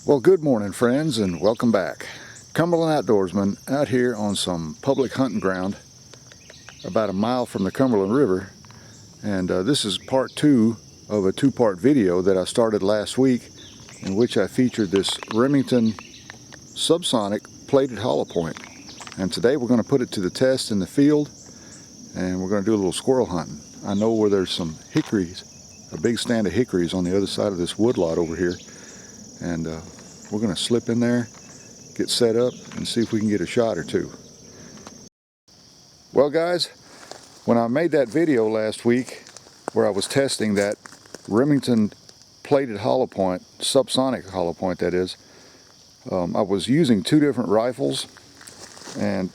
Well, good morning, friends, and welcome back. Cumberland Outdoorsman out here on some public hunting ground about a mile from the Cumberland River. And this is part two of a two-part video that I started last week, in which I featured this Remington Subsonic plated hollowpoint. And today we're going to put it to the test in the field, and we're going to do a little squirrel hunting. I know where there's some hickories, a big stand of hickories on the other side of this woodlot over here. And we're going to slip in there, get set up, and see if we can get a shot or two. Well, guys, when I made that video last week where I was testing that Remington plated hollowpoint, subsonic hollowpoint that is, I was using two different rifles, and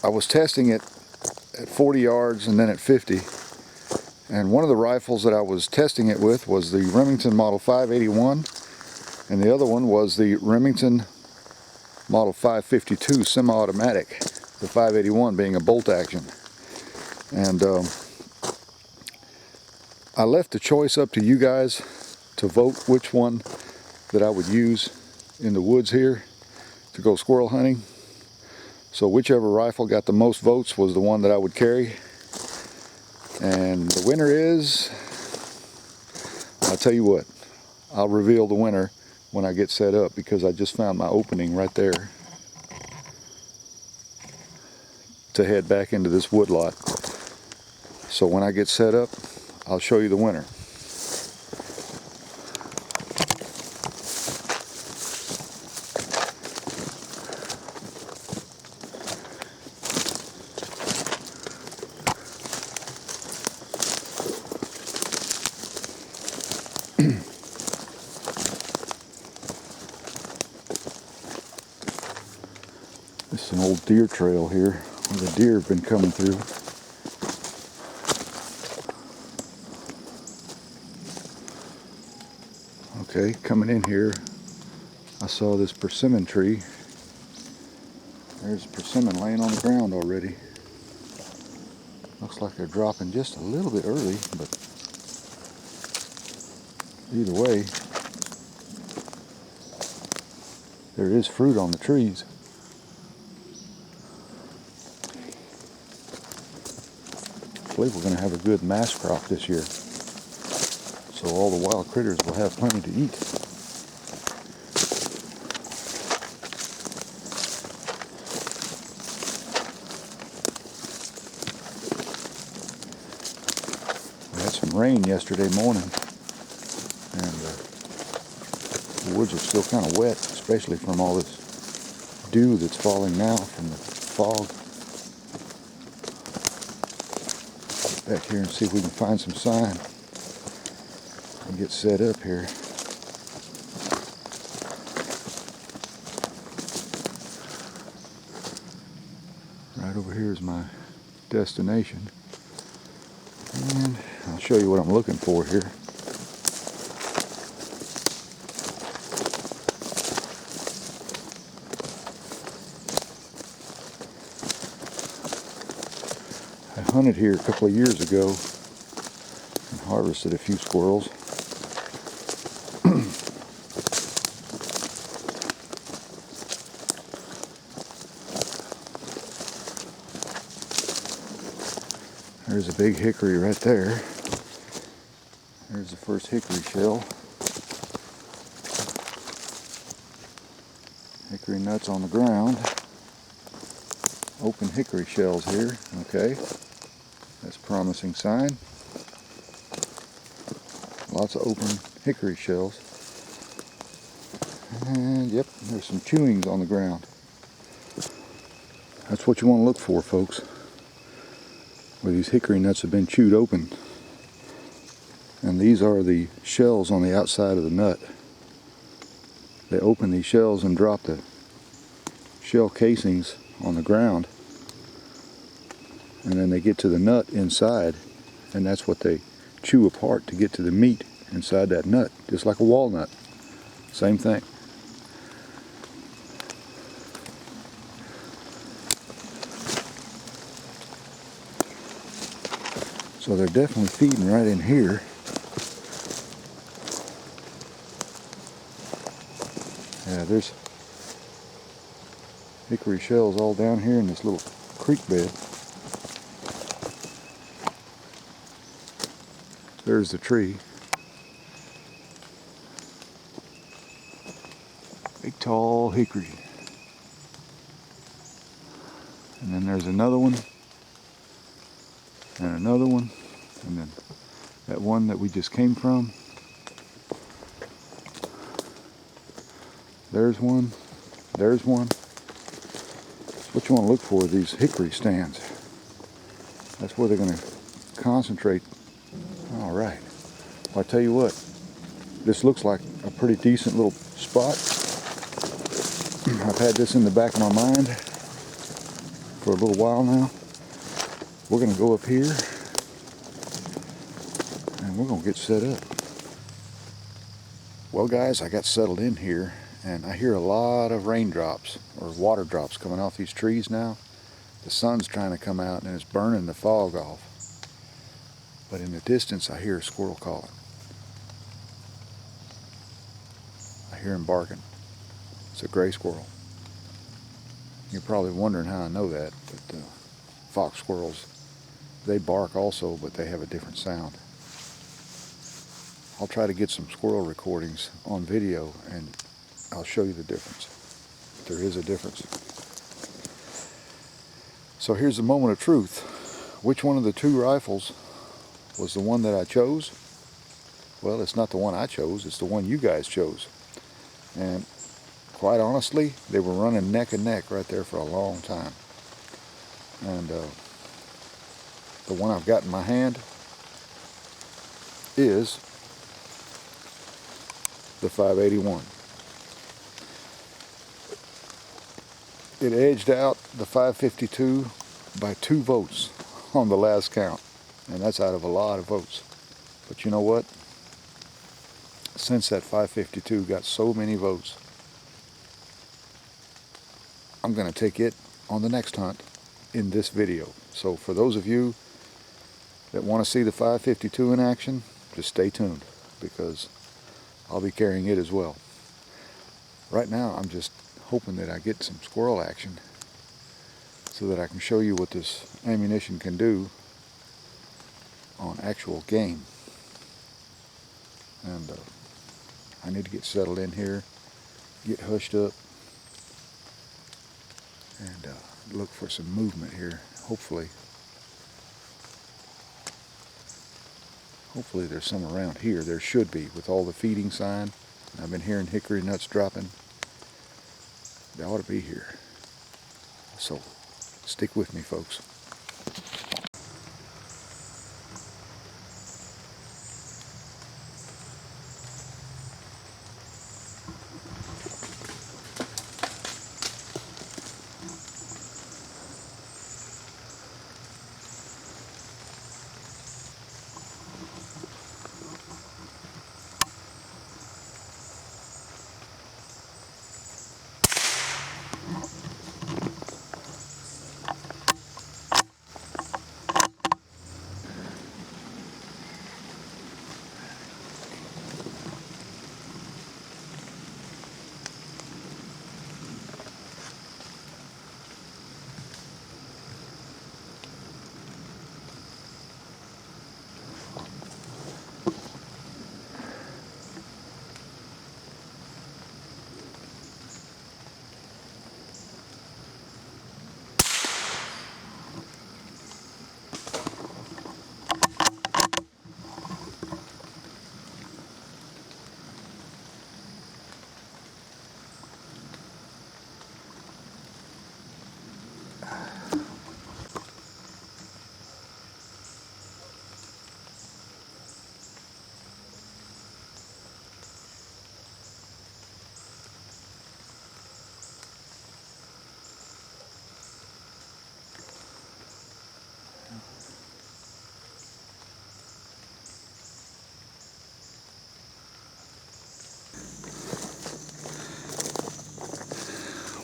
I was testing it at 40 yards and then at 50. And one of the rifles that I was testing it with was the Remington Model 581. And the other one was the Remington Model 552 semi-automatic, the 581 being a bolt action. And I left the choice up to you guys to vote which one that I would use in the woods here to go squirrel hunting. So whichever rifle got the most votes was the one that I would carry. And the winner is, I'll tell you what, I'll reveal the winner when I get set up, because I just found my opening right there to head back into this woodlot. So when I get set up, I'll show you the winner. This is an old deer trail here where the deer have been coming through. Okay, coming in here, I saw this persimmon tree. There's a persimmon laying on the ground already. Looks like they're dropping just a little bit early, but either way, there is fruit on the trees. I believe we're going to have a good mass crop this year, so all the wild critters will have plenty to eat. We had some rain yesterday morning, and the woods are still kind of wet, especially from all this dew that's falling now from the fog. Back here and see if we can find some sign and get set up here. Right over here is my destination, and I'll show you what I'm looking for here. I hunted here a couple of years ago and harvested a few squirrels. There's a big hickory right there. There's the first hickory shell. Hickory nuts on the ground. Open hickory shells here. Okay. That's a promising sign. Lots of open hickory shells. And yep, there's some chewings on the ground. That's what you want to look for, folks, where these hickory nuts have been chewed open. And these are the shells on the outside of the nut. They open these shells and drop the shell casings on the ground. And then they get to the nut inside, and that's what they chew apart to get to the meat inside that nut, just like a walnut. Same thing. So they're definitely feeding right in here. Yeah, there's hickory shells all down here in this little creek bed. There's the tree. Big tall hickory. And then there's another one. And another one. And then that one that we just came from. There's one. There's one. What you want to look for are these hickory stands. That's where they're going to concentrate. All right. Well, I tell you what, this looks like a pretty decent little spot. I've had this in the back of my mind for a little while now. We're going to go up here and we're going to get set up. Well, guys, I got settled in here and I hear a lot of raindrops or water drops coming off these trees now. The sun's trying to come out and it's burning the fog off. But in the distance, I hear a squirrel calling. I hear him barking. It's a gray squirrel. You're probably wondering how I know that, but fox squirrels, they bark also, but they have a different sound. I'll try to get some squirrel recordings on video and I'll show you the difference. There is a difference. So here's the moment of truth. Which one of the two rifles was the one that I chose? Well, it's not the one I chose, it's the one you guys chose. And quite honestly, they were running neck and neck right there for a long time. And the one I've got in my hand is the 581. It edged out the 552 by 2 votes on the last count. And that's out of a lot of votes. But you know what? Since that 552 got so many votes, I'm going to take it on the next hunt in this video. So for those of you that want to see the 552 in action, just stay tuned because I'll be carrying it as well. Right now I'm just hoping that I get some squirrel action so that I can show you what this ammunition can do on actual game. And I need to get settled in here, get hushed up, and look for some movement here. Hopefully there's some around here. There should be with all the feeding sign. I've been hearing hickory nuts dropping. They ought to be here. So stick with me, folks.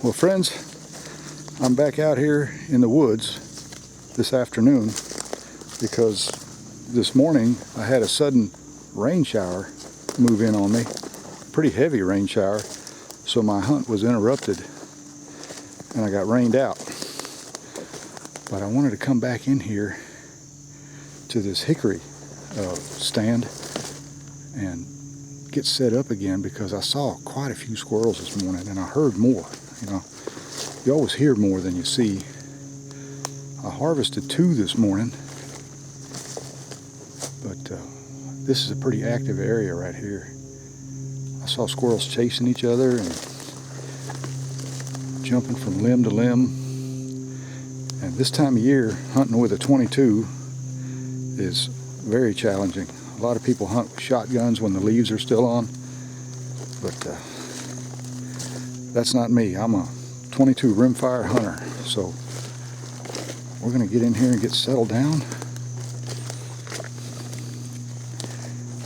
Well, friends, I'm back out here in the woods this afternoon because this morning I had a sudden rain shower move in on me. Pretty heavy rain shower. So my hunt was interrupted and I got rained out. But I wanted to come back in here to this hickory stand and get set up again, because I saw quite a few squirrels this morning and I heard more. You know, you always hear more than you see. I harvested 2 this morning, but this is a pretty active area right here. I saw squirrels chasing each other and jumping from limb to limb. And this time of year, hunting with a 22 is very challenging. A lot of people hunt with shotguns when the leaves are still on, but that's not me. I'm a 22 rimfire hunter. So we're going to get in here and get settled down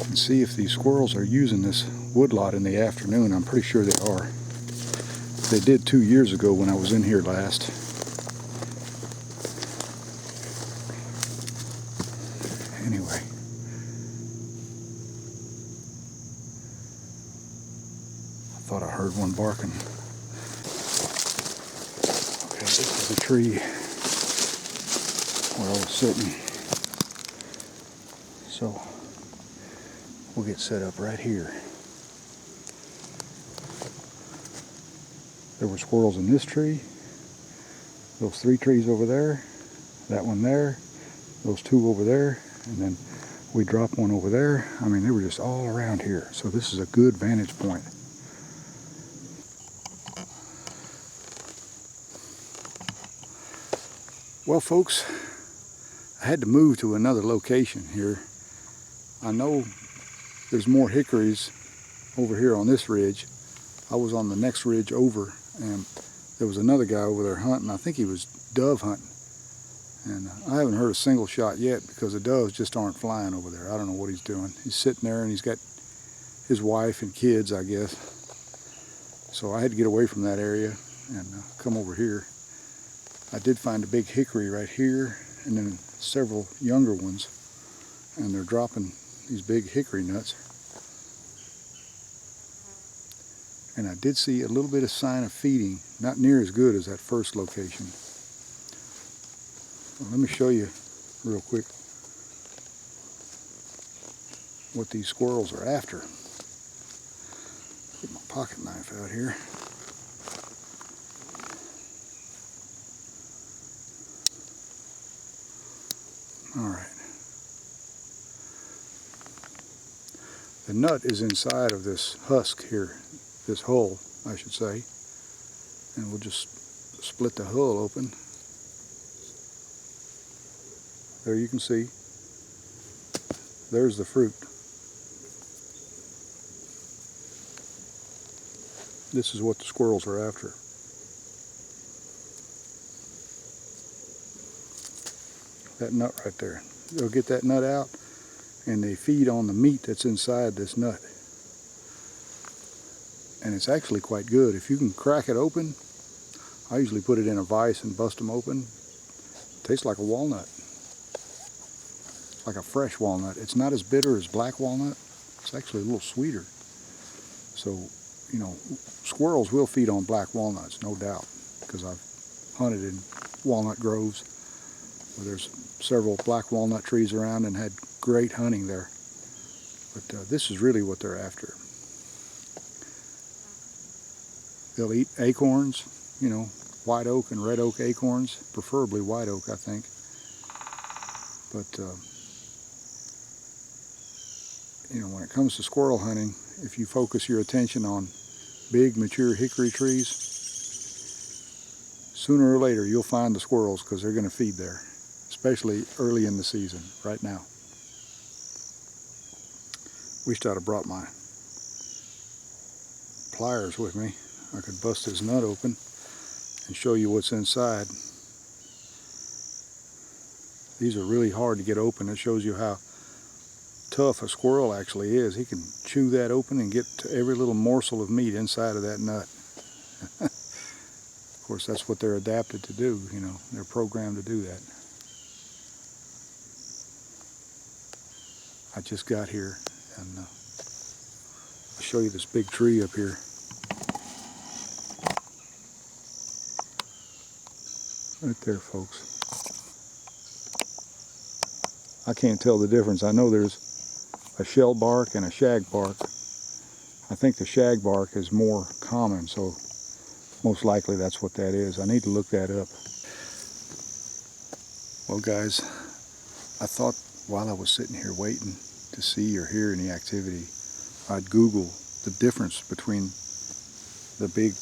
and see if these squirrels are using this woodlot in the afternoon. I'm pretty sure they are. They did 2 years ago when I was in here last. Anyway, I thought I heard one barking. Okay, this is the tree where I was sitting. So we'll get set up right here. There were squirrels in this tree, those 3 trees over there, that one there, those 2 over there, and then we dropped one over there. I mean, they were just all around here. So this is a good vantage point. Well, folks, I had to move to another location here. I know there's more hickories over here on this ridge. I was on the next ridge over, and there was another guy over there hunting. I think he was dove hunting. And I haven't heard a single shot yet because the doves just aren't flying over there. I don't know what he's doing. He's sitting there and he's got his wife and kids, I guess. So I had to get away from that area and come over here. I did find a big hickory right here and then several younger ones. And they're dropping these big hickory nuts. And I did see a little bit of sign of feeding, not near as good as that first location. Well, let me show you real quick what these squirrels are after. Get my pocket knife out here. All right. The nut is inside of this husk here, this hull, I should say. And we'll just split the hull open. There you can see, there's the fruit. This is what the squirrels are after. That nut right there. They'll get that nut out and they feed on the meat that's inside this nut. And it's actually quite good. If you can crack it open, I usually put it in a vise and bust them open. It tastes like a walnut. Like a fresh walnut. It's not as bitter as black walnut. It's actually a little sweeter. So, you know, squirrels will feed on black walnuts, no doubt, because I've hunted in walnut groves where there's several black walnut trees around and had great hunting there. But this is really what they're after. They'll eat acorns, you know, white oak and red oak acorns, preferably white oak, I think. But you know, when it comes to squirrel hunting, if you focus your attention on big mature hickory trees, sooner or later you'll find the squirrels because they're going to feed there, especially early in the season, right now. Wished I'd have brought my pliers with me. I could bust this nut open and show you what's inside. These are really hard to get open. It shows you how tough a squirrel actually is. He can chew that open and get to every little morsel of meat inside of that nut. Of course, that's what they're adapted to do, you know. They're programmed to do that. I just got here and I'll show you this big tree up here. Right there, folks. I can't tell the difference. I know there's a shell bark and a shag bark. I think the shag bark is more common, so most likely that's what that is. I need to look that up. Well, guys, I thought while I was sitting here waiting to see or hear any activity, I'd Google the difference between the big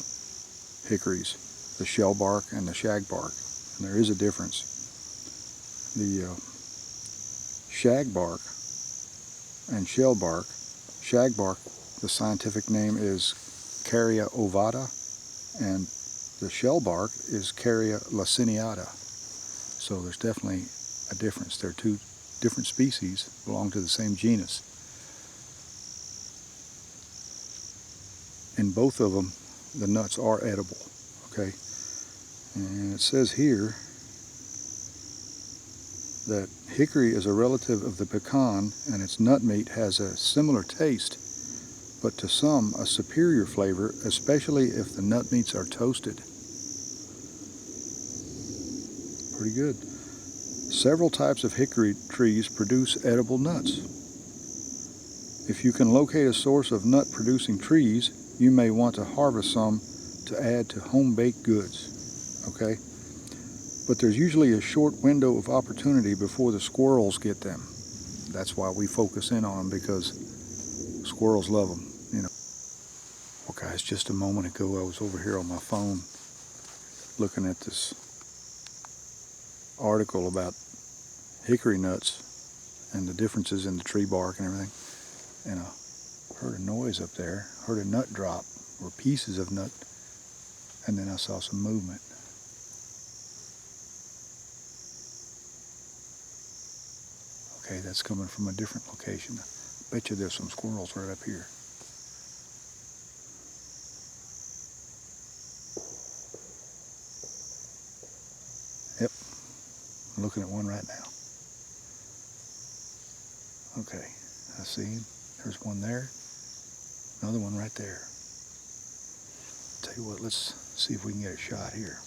hickories, the shell bark and the shag bark. And there is a difference. The shag bark and shell bark, shag bark, the scientific name is Carya ovata, and the shell bark is Carya laciniata. So there's definitely a difference. They're two different species, belong to the same genus. In both of them, the nuts are edible, okay? And it says here that hickory is a relative of the pecan, and its nut meat has a similar taste, but to some a superior flavor, especially if the nut meats are toasted. Pretty good. Several types of hickory trees produce edible nuts. If you can locate a source of nut-producing trees, you may want to harvest some to add to home-baked goods, okay? But there's usually a short window of opportunity before the squirrels get them. That's why we focus in on them, because squirrels love them, you know. Well, guys, just a moment ago I was over here on my phone looking at this article about hickory nuts and the differences in the tree bark and everything, and I heard a noise up there, heard a nut drop, or pieces of nut, and then I saw some movement. Okay, that's coming from a different location. I bet you there's some squirrels right up here. Yep, I'm looking at one right now. Okay, I see him. There's one there, another one right there. Tell you what, let's see if we can get a shot here.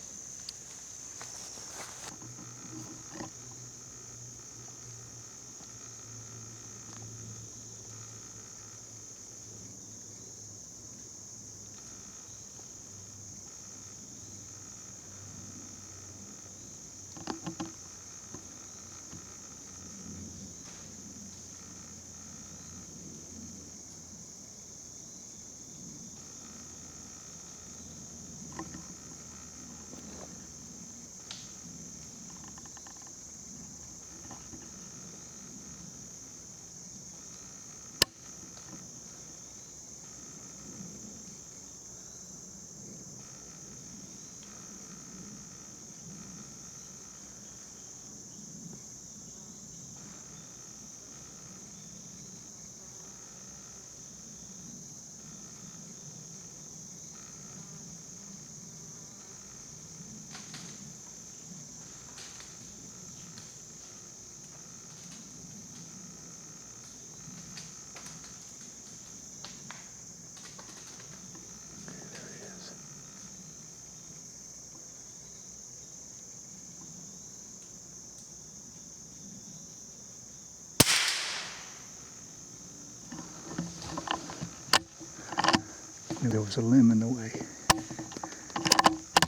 There was a limb in the way.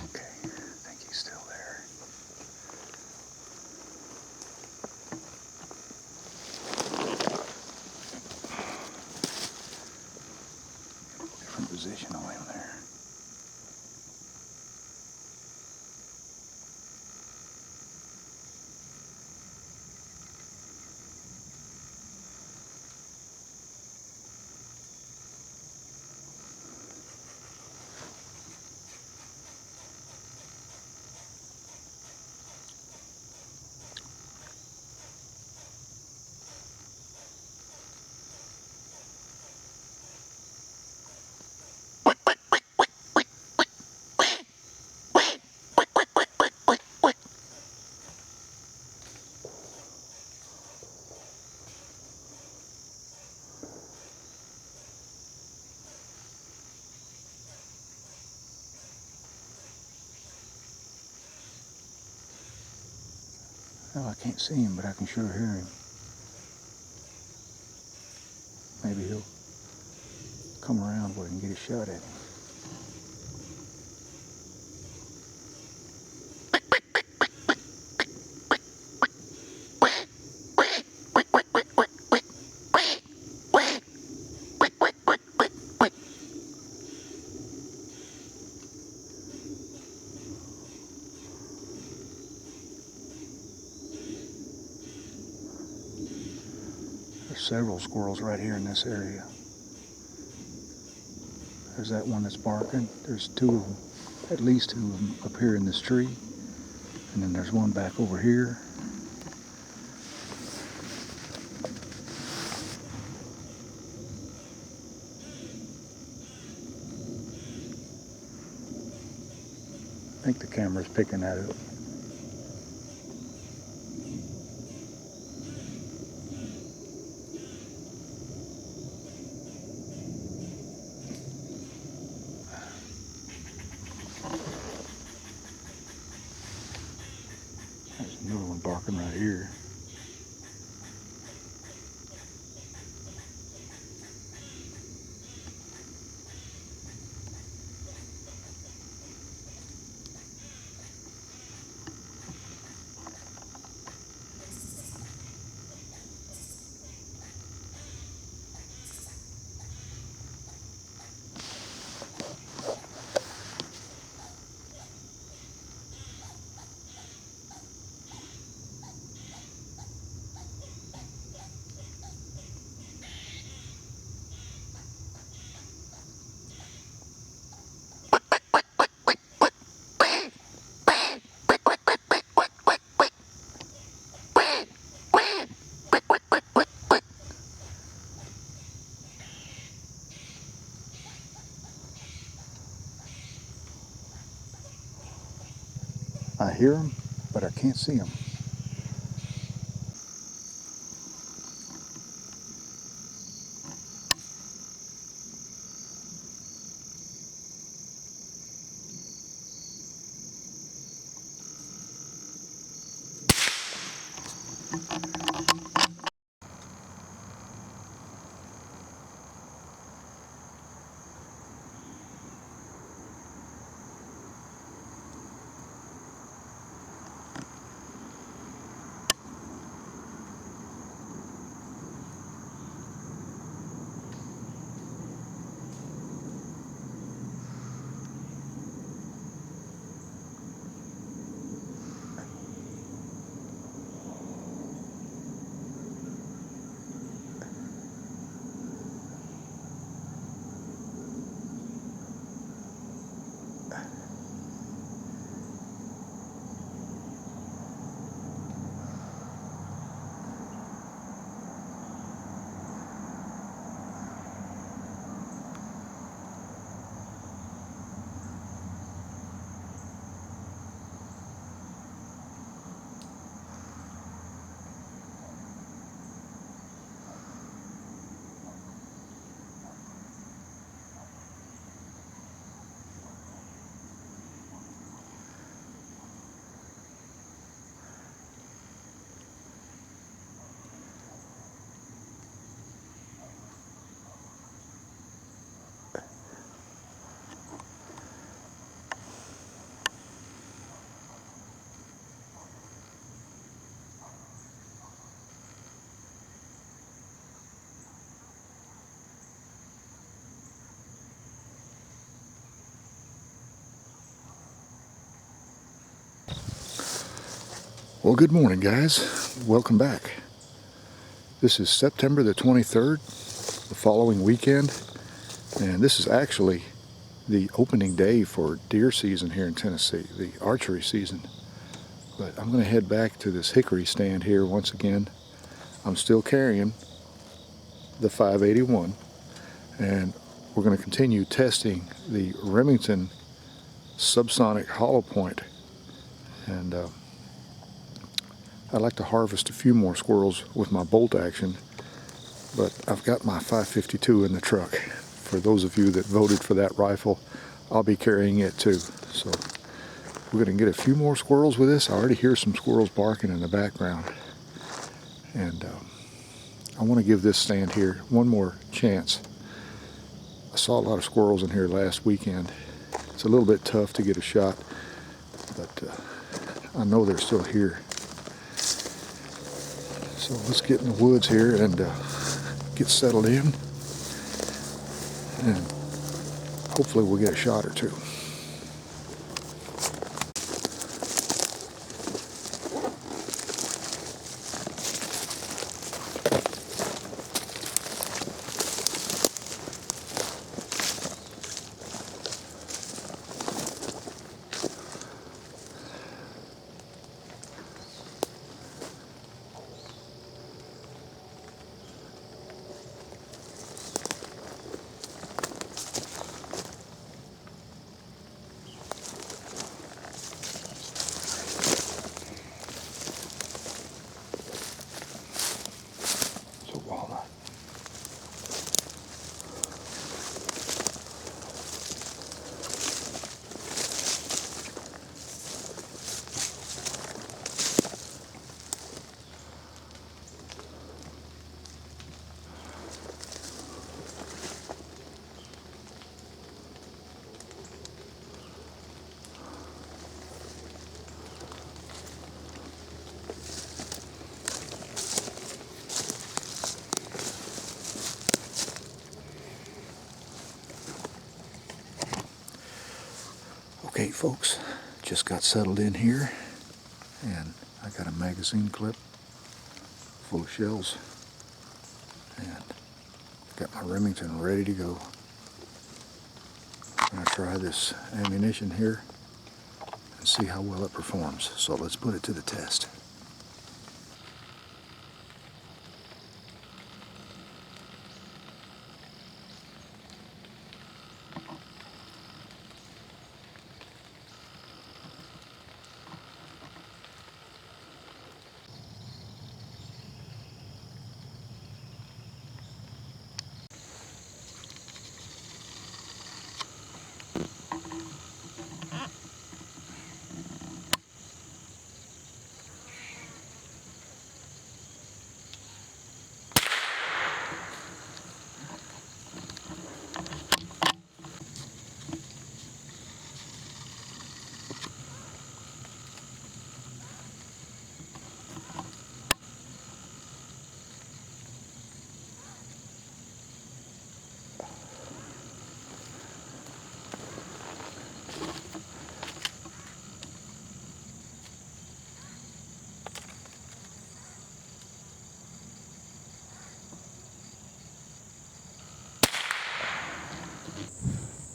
Okay, I think he's still there. Different position on him there. Well, I can't see him, but I can sure hear him. Maybe he'll come around where I can get a shot at him. There's several squirrels right here in this area. There's that one that's barking. There's two of them, at least two of them up here in this tree. And then there's one back over here. I think the camera's picking that up. There's another one barking right here. I hear them, but I can't see them. Well, good morning, guys. Welcome back. This is September the 23rd, the following weekend, and this is actually the opening day for deer season here in Tennessee, the archery season. But I'm going to head back to this hickory stand here once again. I'm still carrying the 581, and we're going to continue testing the Remington Subsonic hollowpoint. And I'd like to harvest a few more squirrels with my bolt action, but I've got my 552 in the truck. For those of you that voted for that rifle, I'll be carrying it too. So We're going to get a few more squirrels with this. I already hear some squirrels barking in the background. And I want to give this stand here one more chance. I saw a lot of squirrels in here last weekend. It's a little bit tough to get a shot, but I know they're still here. So let's get in the woods here and get settled in, and hopefully we'll get a shot or two. Okay folks, just got settled in here, and I got a magazine clip full of shells, and got my Remington ready to go. I'm going to try this ammunition here and see how well it performs. So let's put it to the test.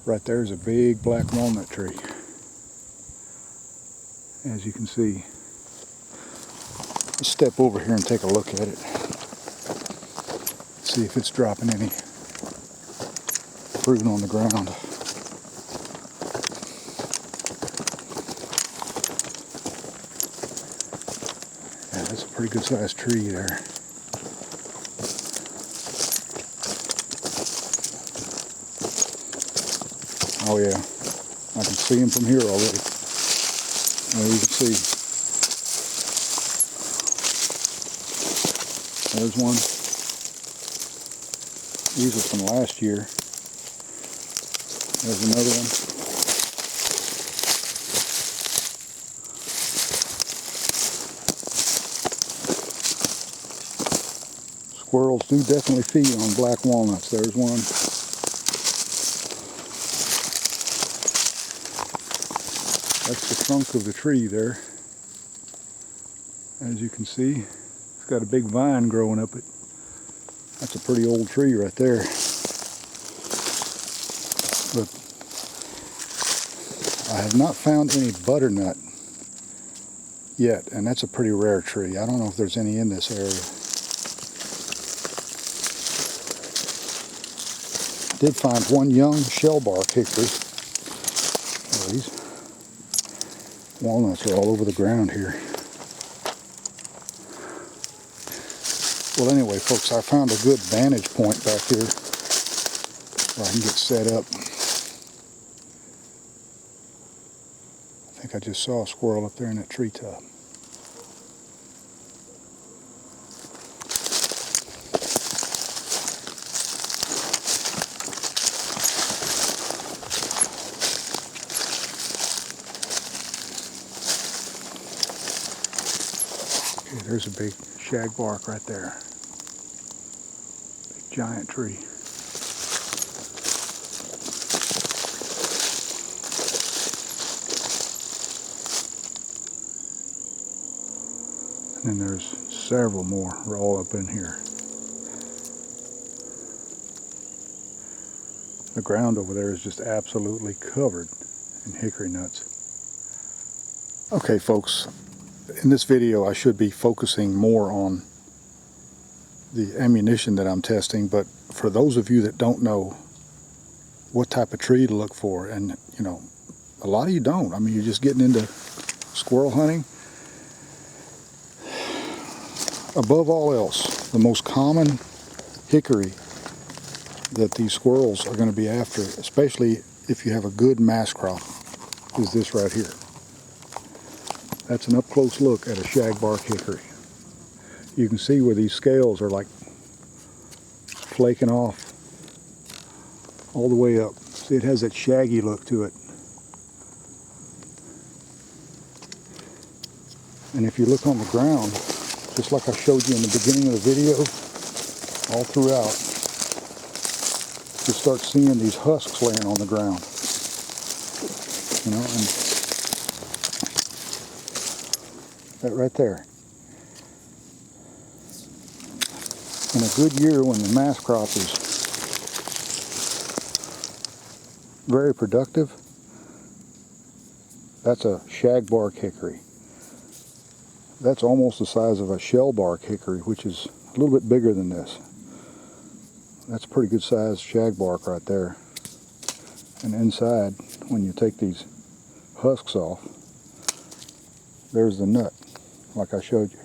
Right there is a big black walnut tree, as you can see. Let's step over here and take a look at it. See if it's dropping any fruit on the ground. Yeah, that's a pretty good sized tree there. Oh yeah, I can see them from here already. There you can see. There's one. These are from last year. There's another one. Squirrels do definitely feed on black walnuts. There's one. That's the trunk of the tree there. As you can see, it's got a big vine growing up it. That's a pretty old tree right there. But I have not found any butternut yet, and that's a pretty rare tree. I don't know if there's any in this area. Did find one young shellbark hickory. Oh, these walnuts are all over the ground here. Well, anyway, folks, I found a good vantage point back here where I can get set up. I think I just saw a squirrel up there in that treetop. Okay, there's a big shagbark right there. Big giant tree. And there's several more all up in here. The ground over there is just absolutely covered in hickory nuts. Okay folks, in this video I should be focusing more on the ammunition that I'm testing, but for those of you that don't know what type of tree to look for, and you know, a lot of you don't. I mean, you're just getting into squirrel hunting. Above all else, the most common hickory that these squirrels are going to be after, especially if you have a good mass crop, is this right here. That's an up-close look at a shagbark hickory. You can see where these scales are like flaking off all the way up. See, it has that shaggy look to it. And if you look on the ground, just like I showed you in the beginning of the video, all throughout, you start seeing these husks laying on the ground. You know, and that right there. In a good year when the mass crop is very productive, that's a shagbark hickory. That's almost the size of a shellbark hickory, which is a little bit bigger than this. That's a pretty good sized shagbark right there. And inside, when you take these husks off, there's the nut, like I showed you.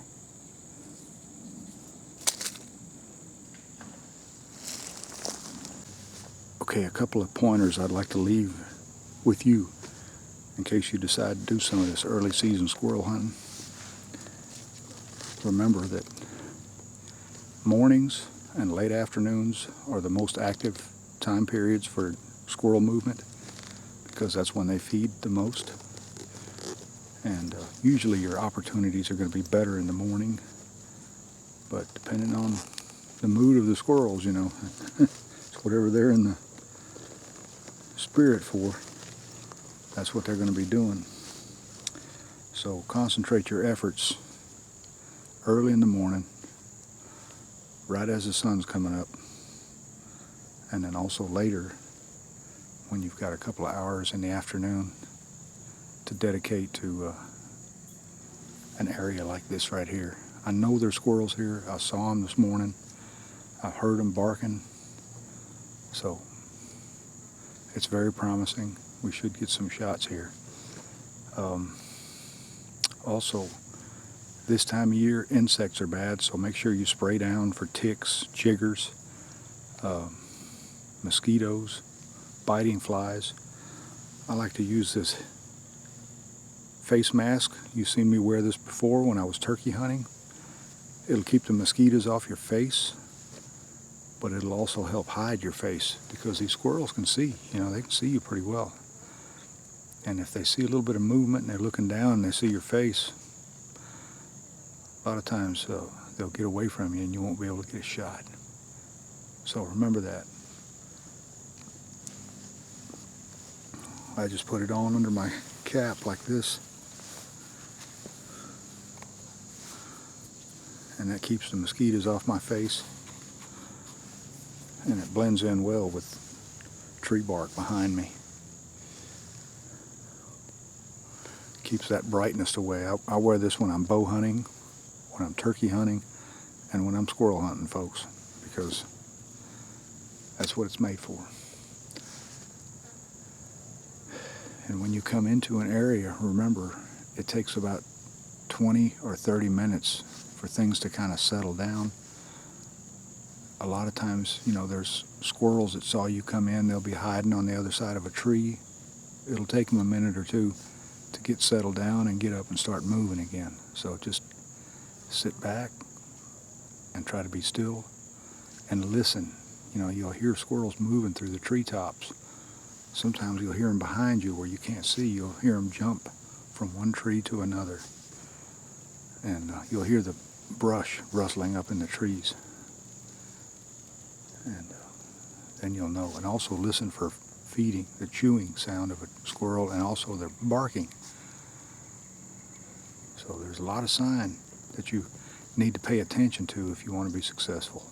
Okay, a couple of pointers I'd like to leave with you in case you decide to do some of this early season squirrel hunting. Remember that mornings and late afternoons are the most active time periods for squirrel movement, because that's when they feed the most. And usually your opportunities are going to be better in the morning, but depending on the mood of the squirrels, you know, it's whatever they're in the spirit for, that's what they're going to be doing. So concentrate your efforts early in the morning, right as the sun's coming up, and then also later when you've got a couple of hours in the afternoon to dedicate to an area like this right here. I know there's squirrels here. I saw them this morning. I heard them barking. So it's very promising. We should get some shots here. Also, this time of year, insects are bad, so make sure you spray down for ticks, chiggers, mosquitoes, biting flies. I like to use this face mask. You've seen me wear this before when I was turkey hunting. It'll keep the mosquitoes off your face, but it'll also help hide your face, because these squirrels can see, you know, they can see you pretty well. And if they see a little bit of movement and they're looking down and they see your face, a lot of times they'll get away from you and you won't be able to get a shot. So remember that. I just put it on under my cap like this, and that keeps the mosquitoes off my face, and it blends in well with tree bark behind me. Keeps that brightness away. I wear this when I'm bow hunting, when I'm turkey hunting, and when I'm squirrel hunting, folks, because that's what it's made for. And when you come into an area, remember, it takes about 20 or 30 minutes for things to kind of settle down. A lot of times, you know, there's squirrels that saw you come in, they'll be hiding on the other side of a tree. It'll take them a minute or two to to get settled down and get up and start moving again. So just sit back and try to be still and listen. You know, you'll hear squirrels moving through the treetops. Sometimes you'll hear them behind you where you can't see. You'll hear them jump from one tree to another. And you'll hear the brush rustling up in the trees. And then you'll know. And also listen for feeding, the chewing sound of a squirrel, and also their barking. So there's a lot of sign that you need to pay attention to if you want to be successful.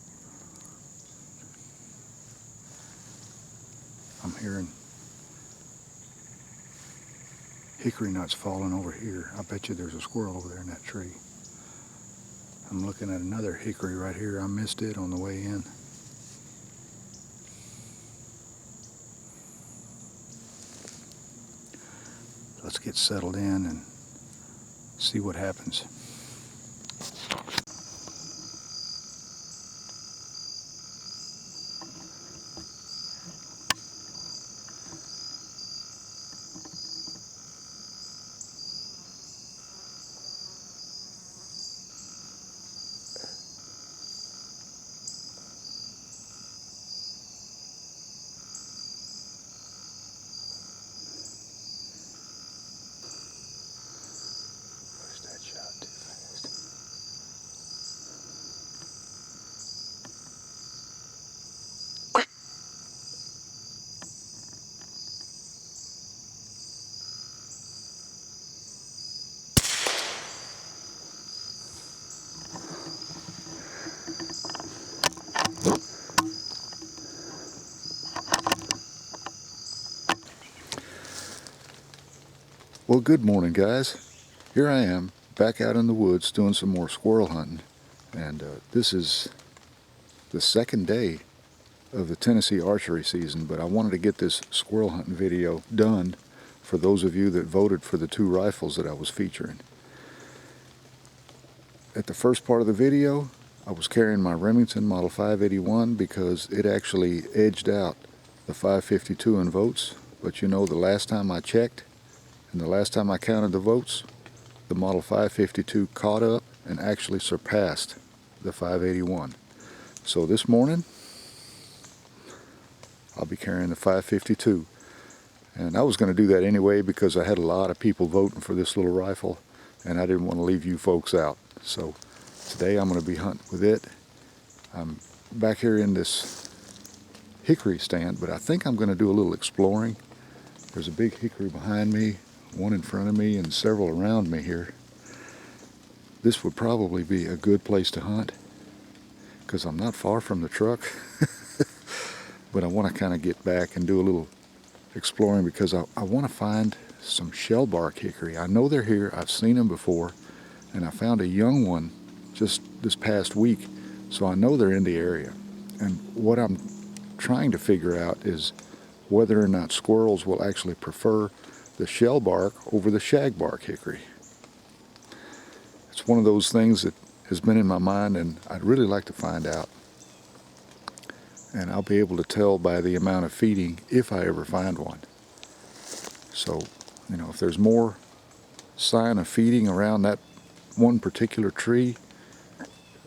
I'm hearing hickory nuts falling over here. I bet you there's a squirrel over there in that tree. I'm looking at another hickory right here. I missed it on the way in. Let's get settled in and see what happens. Well, good morning, guys. Here I am, back out in the woods doing some more squirrel hunting. And this is the second day of the Tennessee archery season, but I wanted to get this squirrel hunting video done for those of you that voted for the 2 rifles that I was featuring. At the first part of the video, I was carrying my Remington Model 581 because it actually edged out the 552 in votes. But you know, the last time I checked, and the last time I counted the votes, the Model 552 caught up and actually surpassed the 581. So this morning, I'll be carrying the 552. And I was going to do that anyway because I had a lot of people voting for this little rifle, and I didn't want to leave you folks out. So today I'm going to be hunting with it. I'm back here in this hickory stand, but I think I'm going to do a little exploring. There's a big hickory behind me, one in front of me, and several around me here. This would probably be a good place to hunt because I'm not far from the truck. But I want to kind of get back and do a little exploring because I want to find some shellbark hickory. I know they're here. I've seen them before, and I found a young one just this past week, so I know they're in the area. And what I'm trying to figure out is whether or not squirrels will actually prefer the shellbark over the shagbark hickory. It's one of those things that has been in my mind, and I'd really like to find out. And I'll be able to tell by the amount of feeding if I ever find one. So, you know, if there's more sign of feeding around that one particular tree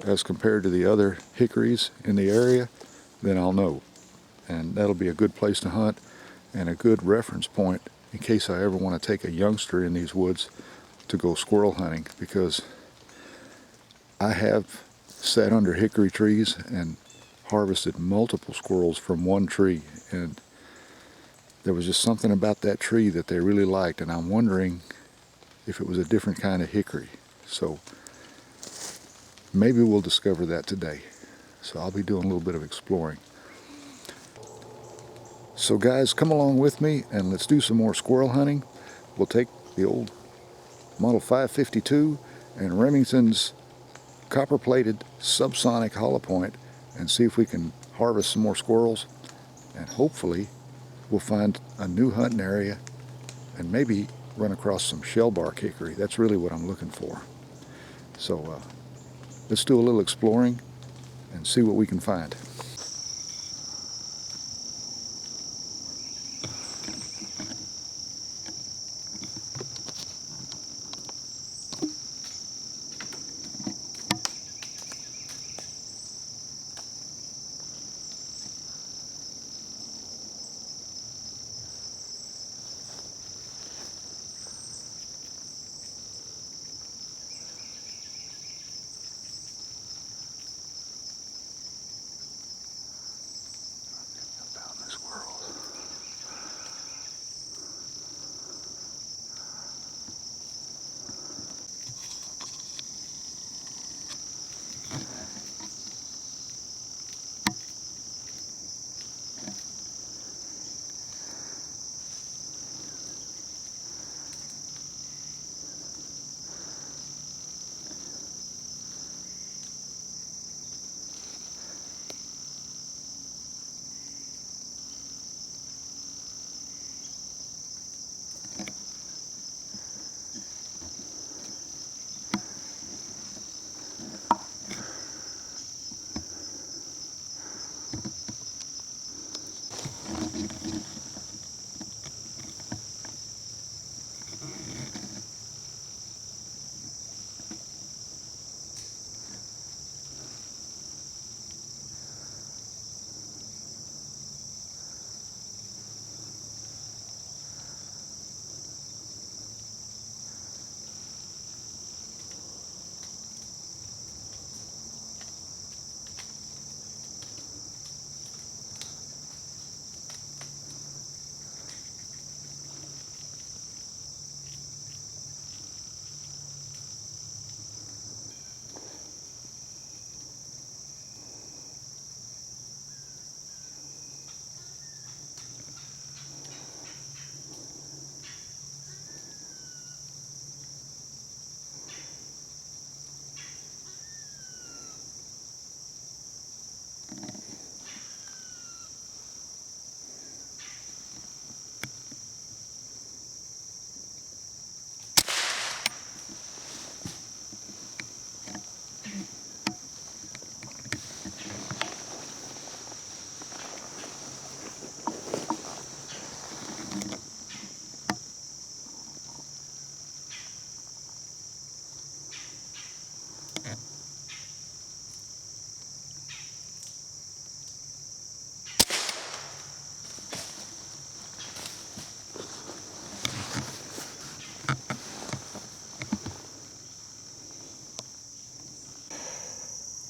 as compared to the other hickories in the area, then I'll know. And that'll be a good place to hunt and a good reference point in case I ever want to take a youngster in these woods to go squirrel hunting, because I have sat under hickory trees and harvested multiple squirrels from one tree, and there was just something about that tree that they really liked, and I'm wondering if it was a different kind of hickory. So maybe we'll discover that today. So I'll be doing a little bit of exploring. So guys, come along with me and let's do some more squirrel hunting. We'll take the old Model 552 and Remington's copper-plated Subsonic hollowpoint and see if we can harvest some more squirrels, and hopefully we'll find a new hunting area and maybe run across some shellbark hickory. That's really what I'm looking for. So let's do a little exploring and see what we can find.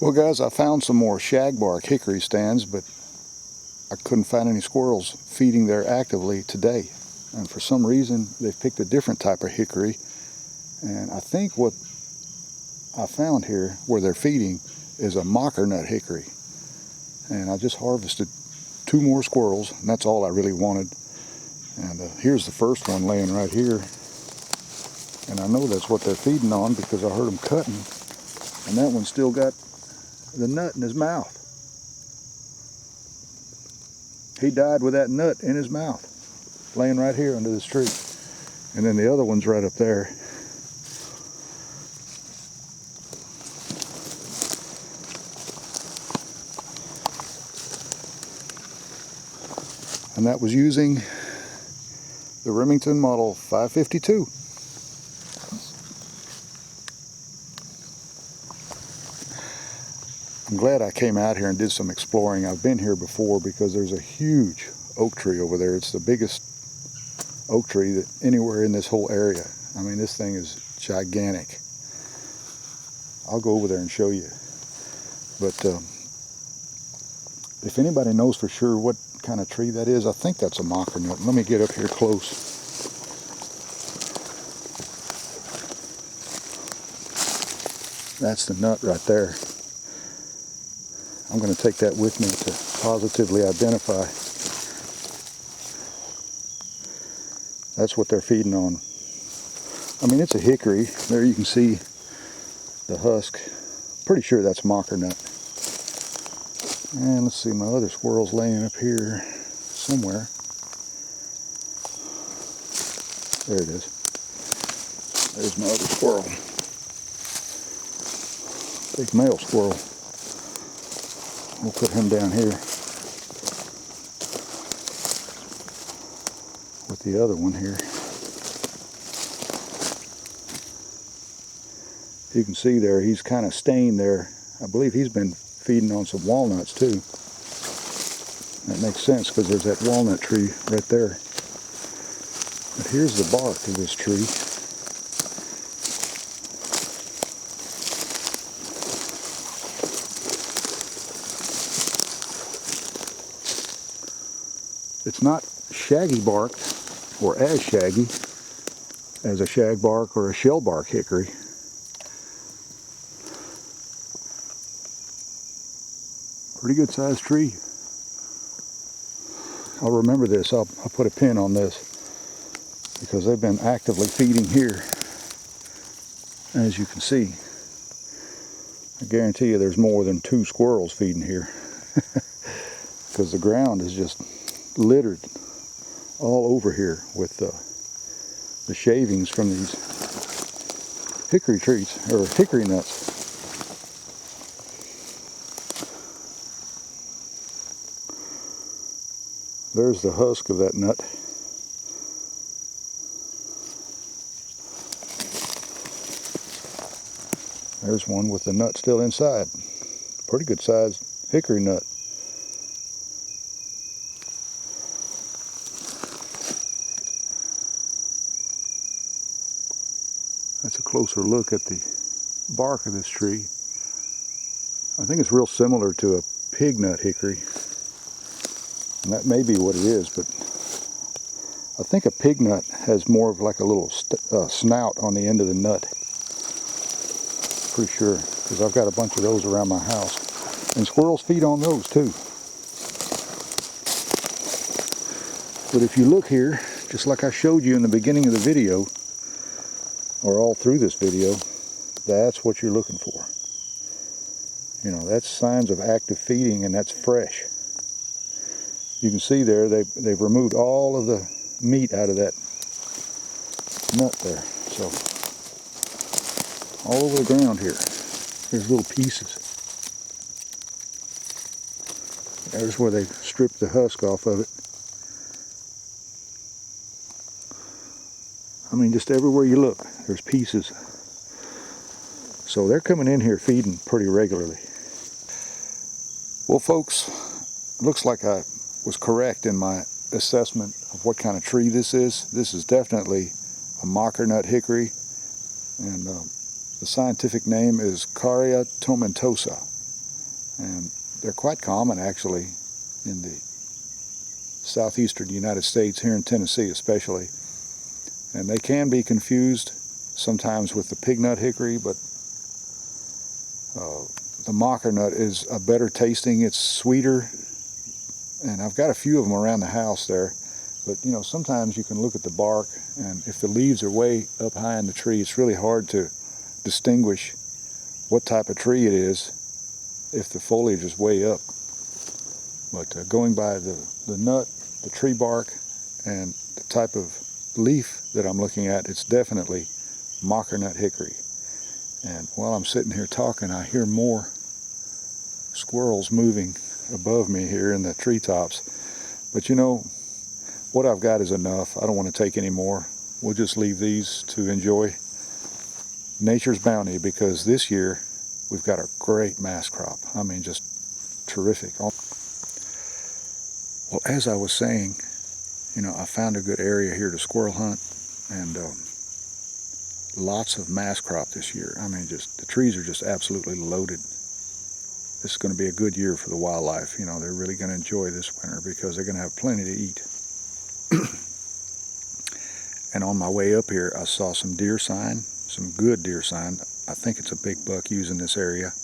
Well guys, I found some more shagbark hickory stands, but I couldn't find any squirrels feeding there actively today. And for some reason, they've picked a different type of hickory. And I think what I found here where they're feeding is a mockernut hickory. And I just harvested 2 more squirrels, and that's all I really wanted. And here's the first one laying right here. And I know that's what they're feeding on because I heard them cutting. And that one still got the nut in his mouth. He died with that nut in his mouth, laying right here under this tree. And then the other one's right up there. And that was using the Remington model 552. I'm glad I came out here and did some exploring. I've been here before because there's a huge oak tree over there. It's the biggest oak tree that anywhere in this whole area. I mean, this thing is gigantic. I'll go over there and show you. But if anybody knows for sure what kind of tree that is, I think that's a mockernut. Let me get up here close. That's the nut right there. I'm going to take that with me to positively identify. That's what they're feeding on. I mean, it's a hickory. There you can see the husk. Pretty sure that's mockernut. And let's see, my other squirrel's laying up here somewhere. There it is. There's my other squirrel. Big male squirrel. We'll put him down here with the other one here. You can see there, he's kind of staying there. I believe he's been feeding on some walnuts too. That makes sense because there's that walnut tree right there. But here's the bark of this tree. It's not shaggy barked or as shaggy as a shagbark or a shellbark hickory. Pretty good sized tree. I'll remember this. I'll put a pin on this because they've been actively feeding here. As you can see, I guarantee you there's more than 2 squirrels feeding here because the ground is just littered all over here with the shavings from these hickory trees, or hickory nuts. There's the husk of that nut. There's one with the nut still inside. Pretty good sized hickory nut. That's a closer look at the bark of this tree. I think it's real similar to a pig nut hickory. And that may be what it is, but I think a pig nut has more of like a little snout on the end of the nut. Pretty sure, because I've got a bunch of those around my house. And squirrels feed on those too. But if you look here, just like I showed you in the beginning of the video, or all through this video, that's what you're looking for. You know, that's signs of active feeding, and that's fresh. You can see there, they've removed all of the meat out of that nut there. So, all over the ground here, there's little pieces. There's where they stripped the husk off of it. I mean, just everywhere you look, there's pieces. So they're coming in here feeding pretty regularly. Well, folks, it looks like I was correct in my assessment of what kind of tree this is. This is definitely a mockernut hickory, and the scientific name is Caria tomentosa. And they're quite common actually in the southeastern United States, here in Tennessee especially. And they can be confused sometimes with the pignut hickory, but the mocker nut is a better tasting. It's sweeter, and I've got a few of them around the house there. But you know, sometimes you can look at the bark, and if the leaves are way up high in the tree, it's really hard to distinguish what type of tree it is if the foliage is way up. But going by the nut, the tree bark, and the type of leaf that I'm looking at, it's definitely mocker nut hickory. And while I'm sitting here talking, I hear more squirrels moving above me here in the treetops. But you know, what I've got is enough. I don't want to take any more. We'll just leave these to enjoy nature's bounty, because this year we've got a great mass crop. I mean, just terrific. Well, as I was saying, you know, I found a good area here to squirrel hunt, and lots of mass crop this year. I mean, just the trees are just absolutely loaded. This is going to be a good year for the wildlife. You know, they're really going to enjoy this winter because they're going to have plenty to eat. And on my way up here, I saw some deer sign, some good deer sign. I think it's a big buck using this area.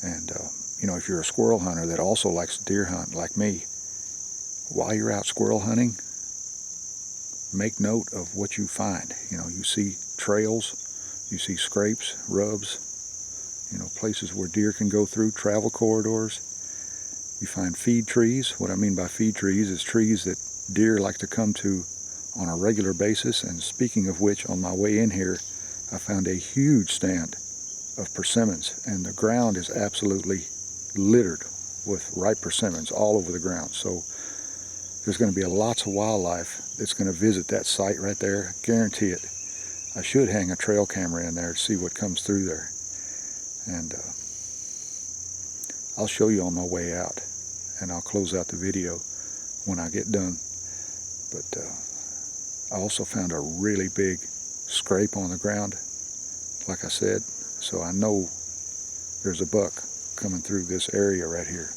And, you know, if you're a squirrel hunter that also likes to deer hunt like me, while you're out squirrel hunting, make note of what you find. You know, you see trails, you see scrapes, rubs, you know, places where deer can go through, travel corridors. You find feed trees. What I mean by feed trees is trees that deer like to come to on a regular basis. And speaking of which, on my way in here, I found a huge stand of persimmons, and the ground is absolutely littered with ripe persimmons all over the ground. So there's going to be lots of wildlife that's going to visit that site right there. Guarantee it. I should hang a trail camera in there to see what comes through there. And I'll show you on my way out, and I'll close out the video when I get done. But I also found a really big scrape on the ground, like I said, so I know there's a buck coming through this area right here.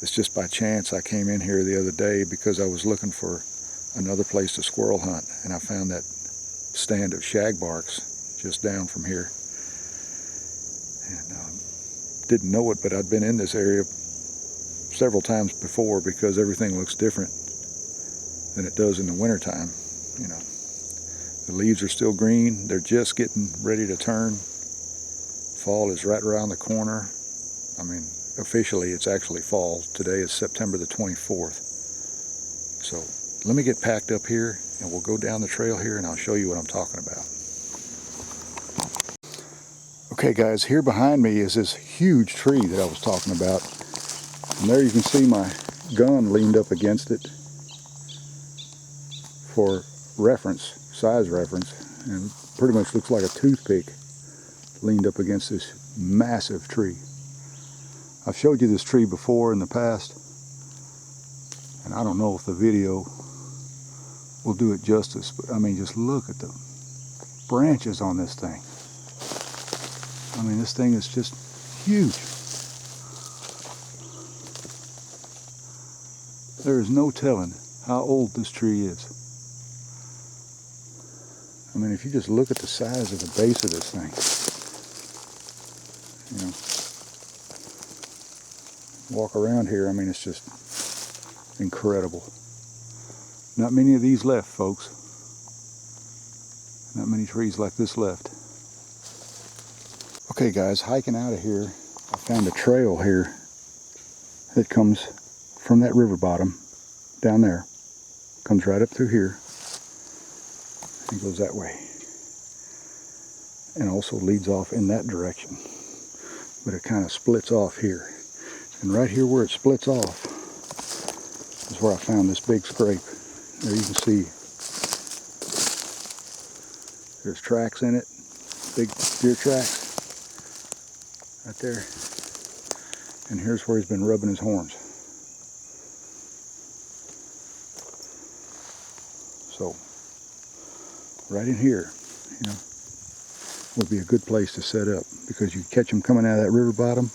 It's just by chance I came in here the other day because I was looking for another place to squirrel hunt, and I found that stand of shagbarks just down from here. And didn't know it, but I'd been in this area several times before because everything looks different than it does in the wintertime. You know, the leaves are still green. They're just getting ready to turn. Fall is right around the corner. I mean, officially it's actually fall. Today is September the 24th. So let me get packed up here and we'll go down the trail here and I'll show you what I'm talking about. Okay guys, here behind me is this huge tree that I was talking about. And there you can see my gun leaned up against it for reference, size reference, and pretty much looks like a toothpick leaned up against this massive tree. I've showed you this tree before in the past, and I don't know if the video will do it justice, but I mean, just look at the branches on this thing. I mean, this thing is just huge. There is no telling how old this tree is. I mean, if you just look at the size of the base of this thing, you know, walk around here, I mean, it's just incredible. Not many of these left, folks. Not many trees like this left. Okay guys, hiking out of here, I found a trail here that comes from that river bottom down there. Comes right up through here and goes that way. And also leads off in that direction. But it kind of splits off here. And right here where it splits off is where I found this big scrape. There you can see there's tracks in it, big deer tracks right there. And here's where he's been rubbing his horns. So right in here, you know, would be a good place to set up, because you catch them coming out of that river bottom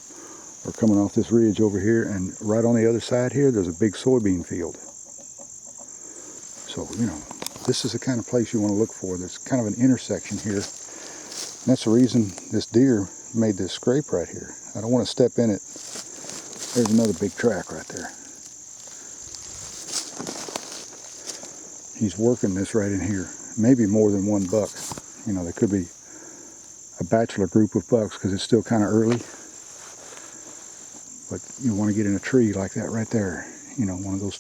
We're coming off this ridge over here, and right on the other side here, there's a big soybean field. So, you know, this is the kind of place you want to look for. There's kind of an intersection here. And that's the reason this deer made this scrape right here. I don't want to step in it. There's another big track right there. He's working this right in here. Maybe more than one buck. You know, there could be a bachelor group of bucks because it's still kind of early. But you want to get in a tree like that right there. You know, one of those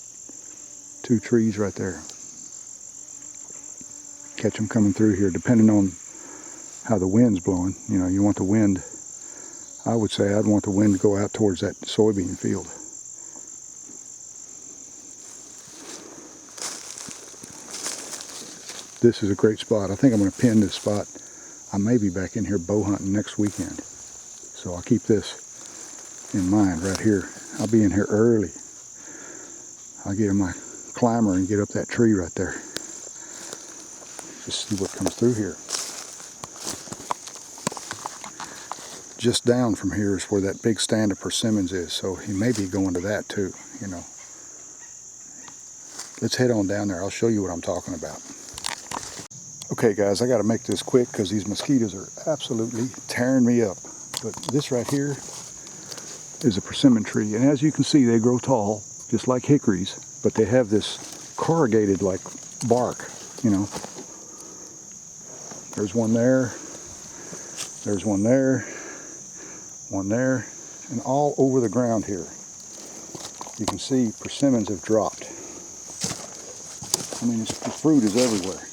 two trees right there. Catch them coming through here, depending on how the wind's blowing. You know, you want the wind, I would say I'd want the wind to go out towards that soybean field. This is a great spot. I think I'm going to pin this spot. I may be back in here bow hunting next weekend. So I'll keep this in mind right here. I'll be in here early. I'll get in my climber and get up that tree right there. Just see what comes through here. Just down from here is where that big stand of persimmons is, so he may be going to that too, you know. Let's head on down there. I'll show you what I'm talking about. Okay guys, I gotta make this quick because these mosquitoes are absolutely tearing me up. But this right here is a persimmon tree, and as you can see, they grow tall, just like hickories, but they have this corrugated like bark, you know. There's one there, there's one there, and all over the ground here. You can see persimmons have dropped. I mean, the fruit is everywhere.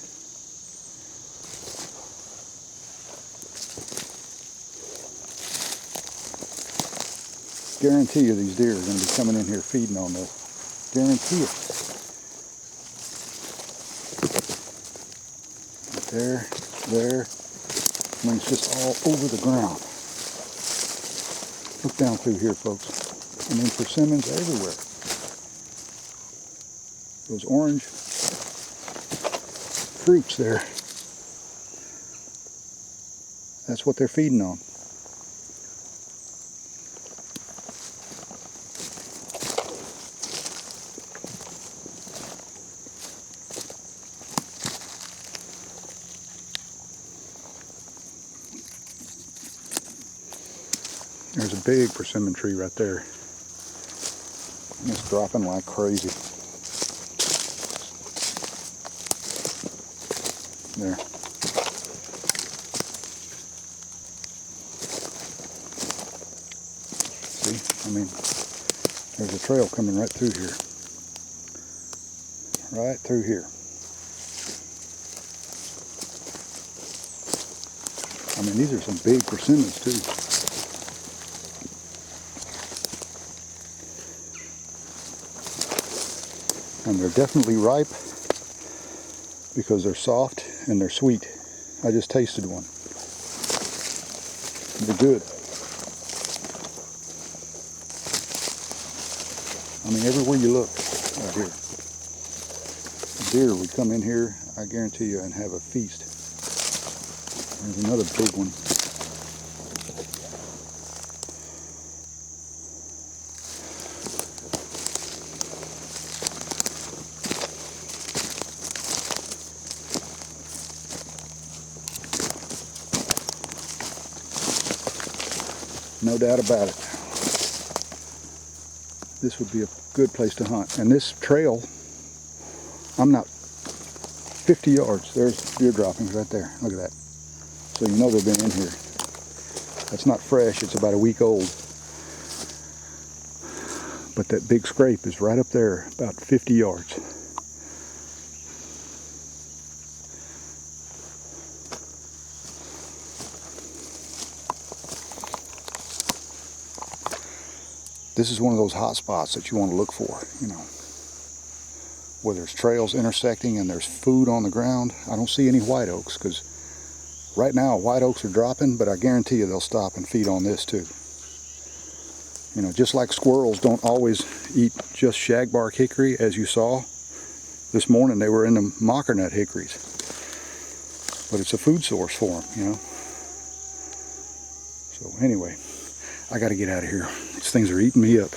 Guarantee you these deer are going to be coming in here feeding on this. Guarantee it. Right there. I mean, it's just all over the ground. Look down through here, folks. I mean, persimmons everywhere. Those orange fruits there. That's what they're feeding on. There's a big persimmon tree right there. It's dropping like crazy. There. See? I mean, there's a trail coming right through here. Right through here. I mean, these are some big persimmons too. And they're definitely ripe because they're soft and they're sweet. I just tasted one. They're good. I mean, everywhere you look right here. A deer would come in here, I guarantee you, and have a feast. There's another big one. No doubt about it. This would be a good place to hunt. And this trail, I'm not 50 yards. There's deer droppings right there. Look at that. So you know they've been in here. That's not fresh. It's about a week old. But that big scrape is right up there, about 50 yards. This is one of those hot spots that you want to look for, you know, where there's trails intersecting and there's food on the ground. I don't see any white oaks because right now white oaks are dropping, but I guarantee you they'll stop and feed on this too. You know, just like squirrels don't always eat just shagbark hickory, as you saw this morning, they were in the mockernut hickories, but it's a food source for them, you know. So anyway, I gotta get out of here. These things are eating me up.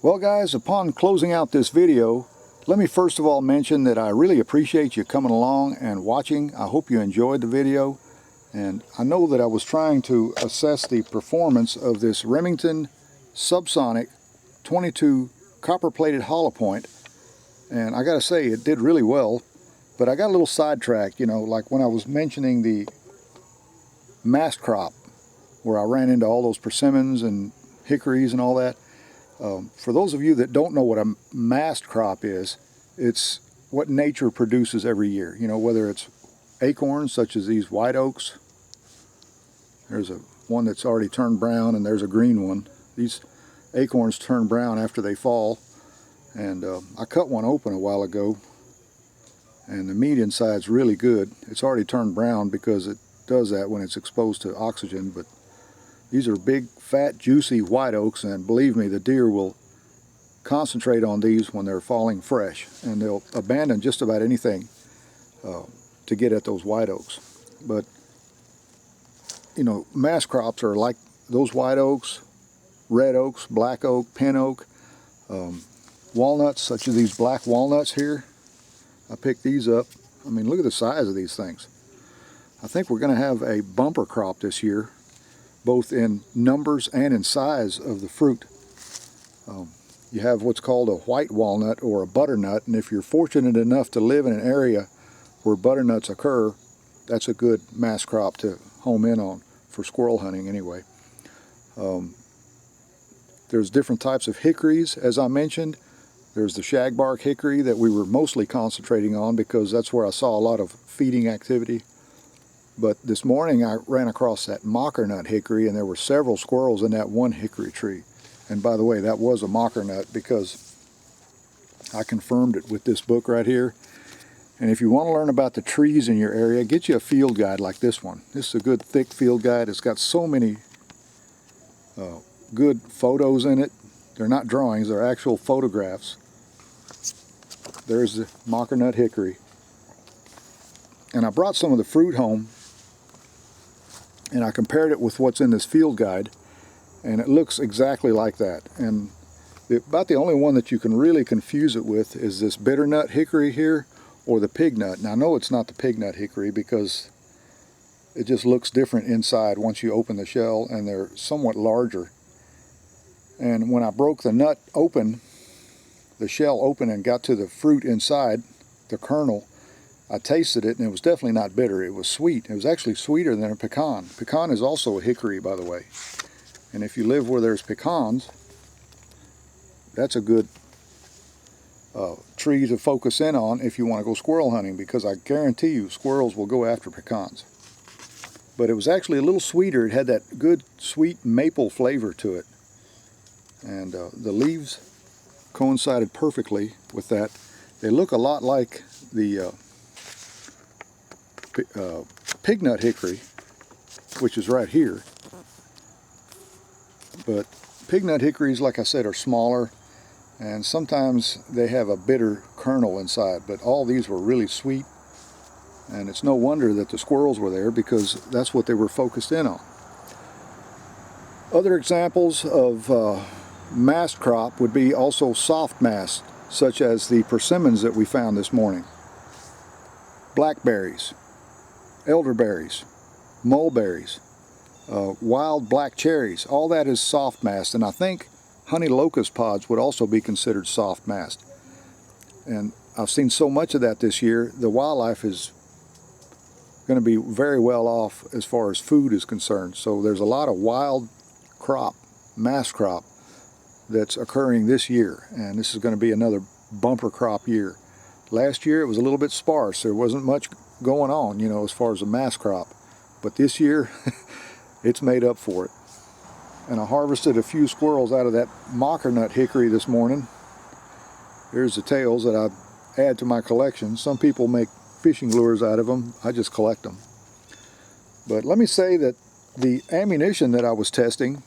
Well guys, upon closing out this video, let me first of all mention that I really appreciate you coming along and watching. I hope you enjoyed the video. And I know that I was trying to assess the performance of this Remington Subsonic 22 copper-plated hollowpoint. And I gotta say, it did really well. But I got a little sidetracked, you know, like when I was mentioning the mast crop, where I ran into all those persimmons and hickories and all that. For those of you that don't know what a mast crop is, it's what nature produces every year. You know, whether it's acorns such as these white oaks. There's one that's already turned brown, and there's a green one. These acorns turn brown after they fall. And I cut one open a while ago, and the meat inside's really good. It's already turned brown because it does that when it's exposed to oxygen, but these are big, fat, juicy white oaks, and believe me, the deer will concentrate on these when they're falling fresh, and they'll abandon just about anything to get at those white oaks. But, you know, mast crops are like those white oaks, red oaks, black oak, pin oak, walnuts, such as these black walnuts here. I picked these up. I mean, look at the size of these things. I think we're going to have a bumper crop this year, both in numbers and in size of the fruit. You have what's called a white walnut or a butternut, and if you're fortunate enough to live in an area where butternuts occur, that's a good mast crop to home in on, for squirrel hunting anyway. There's different types of hickories, as I mentioned. There's the shagbark hickory that we were mostly concentrating on because that's where I saw a lot of feeding activity. But this morning I ran across that mockernut hickory, and there were several squirrels in that one hickory tree. And by the way, that was a mockernut because I confirmed it with this book right here. And if you want to learn about the trees in your area, get you a field guide like this one. This is a good thick field guide. It's got so many good photos in it. They're not drawings, they're actual photographs. There's the mockernut hickory. And I brought some of the fruit home, and I compared it with what's in this field guide, and it looks exactly like that. And about the only one that you can really confuse it with is this bitternut hickory here, or the pignut. Now I know it's not the pignut hickory because it just looks different inside once you open the shell, and they're somewhat larger. And when I broke the nut open, the shell open, and got to the fruit inside, the kernel, I tasted it, and it was definitely not bitter. It was sweet. It was actually sweeter than a pecan. Pecan is also a hickory, by the way. And if you live where there's pecans, that's a good tree to focus in on if you want to go squirrel hunting, because I guarantee you squirrels will go after pecans. But it was actually a little sweeter. It had that good sweet maple flavor to it. And the leaves coincided perfectly with that. They look a lot like the pignut hickory, which is right here. But pignut hickories, like I said, are smaller, and sometimes they have a bitter kernel inside, but all these were really sweet, and it's no wonder that the squirrels were there, because that's what they were focused in on. Other examples of mast crop would be also soft mast, such as the persimmons that we found this morning, blackberries, elderberries, mulberries, wild black cherries. All that is soft mast, and I think honey locust pods would also be considered soft mast. And I've seen so much of that this year. The wildlife is going to be very well off as far as food is concerned. So there's a lot of wild crop, mast crop, that's occurring this year, and this is going to be another bumper crop year. Last year it was a little bit sparse. There wasn't much going on, you know, as far as a mast crop, but this year it's made up for it. And I harvested a few squirrels out of that mockernut hickory this morning. Here's the tails that I add to my collection. Some people make fishing lures out of them. I just collect them. But let me say that the ammunition that I was testing,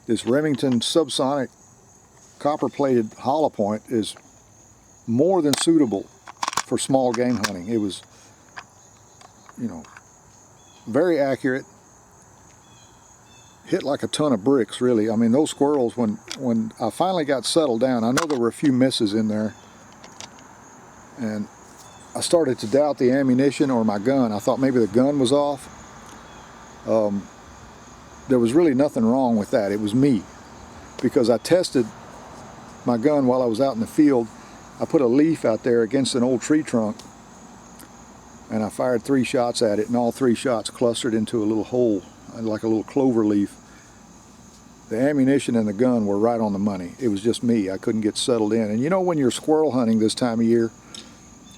this Remington Subsonic copper-plated hollowpoint, is more than suitable for small game hunting. It was, you know, very accurate. hit like a ton of bricks, really. I mean, those squirrels, when I finally got settled down, I know there were a few misses in there, and I started to doubt the ammunition or my gun. I thought maybe the gun was off. There was really nothing wrong with that. It was me, because I tested my gun while I was out in the field. I put a leaf out there against an old tree trunk, and I fired 3 shots at it, and all 3 shots clustered into a little hole, like a little clover leaf. The ammunition and the gun were right on the money. It was just me. I couldn't get settled in. And you know, when you're squirrel hunting this time of year,